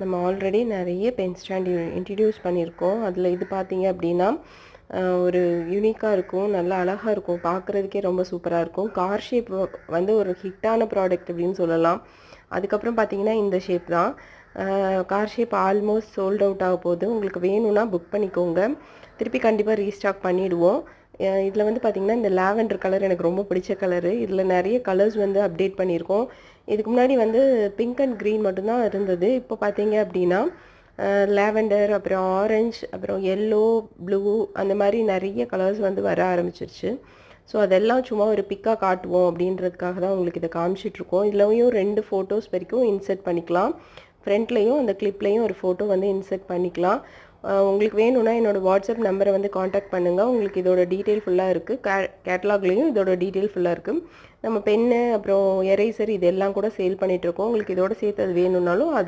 நம்ம ஆல்ரெடி நிறைய pen stand introduce பண்ணியிருக்கோம். அதில் இது பார்த்தீங்க அப்படின்னா ஒரு யூனிக்காக இருக்கும், நல்லா அழகாக இருக்கும், பார்க்குறதுக்கே ரொம்ப சூப்பராக இருக்கும். கார் ஷேப் வந்து ஒரு ஹிட்டான ப்ராடக்ட் அப்படின்னு சொல்லலாம். அதுக்கப்புறம் பார்த்தீங்கன்னா இந்த ஷேப் தான். Car shape almost sold out ஆக போகுது. உங்களுக்கு வேணும்னா புக் பண்ணிக்கோங்க. திருப்பி கண்டிப்பாக ரீஸ்டாக் பண்ணிவிடுவோம். இதில் வந்து பார்த்திங்கன்னா இந்த லாவெண்டர் கலர் எனக்கு ரொம்ப பிடிச்ச கலரு. இதில் நிறைய கலர்ஸ் வந்து அப்டேட் பண்ணியிருக்கோம். இதுக்கு முன்னாடி வந்து பிங்க் அண்ட் க்ரீன் மட்டும்தான் இருந்தது. இப்போ பார்த்தீங்க அப்படின்னா லாவெண்டர், அப்புறம் ஆரஞ்சு, அப்புறம் எல்லோ, ப்ளூ, அந்த மாதிரி நிறைய கலர்ஸ் வந்து வர ஆரம்பிச்சிருச்சு. ஸோ அதெல்லாம் சும்மா ஒரு பிக்காக காட்டுவோம் அப்படின்றதுக்காக தான் உங்களுக்கு இதை காமிச்சிட்ருக்கோம். இதுலையும் 2 ஃபோட்டோஸ் வரைக்கும் இன்செர்ட் பண்ணிக்கலாம். ஃப்ரண்ட்லேயும் அந்த கிளிப்லேயும் ஒரு ஃபோட்டோ வந்து இன்செர்ட் பண்ணிக்கலாம். உங்களுக்கு வேணும்னா என்னோடய வாட்ஸ்அப் நம்பரை வந்து காண்டாக்ட் பண்ணுங்கள். உங்களுக்கு இதோட டீட்டெயில் ஃபுல்லாக இருக்குது. கேட்லாக்லேயும் இதோட டீட்டெயில் ஃபுல்லாக இருக்குது. நம்ம பென்னு, அப்புறம் எரேசர், இதெல்லாம் கூட சேல் பண்ணிகிட்ருக்கோம். உங்களுக்கு இதோட சேர்த்து அது வேணும்னாலும் அதை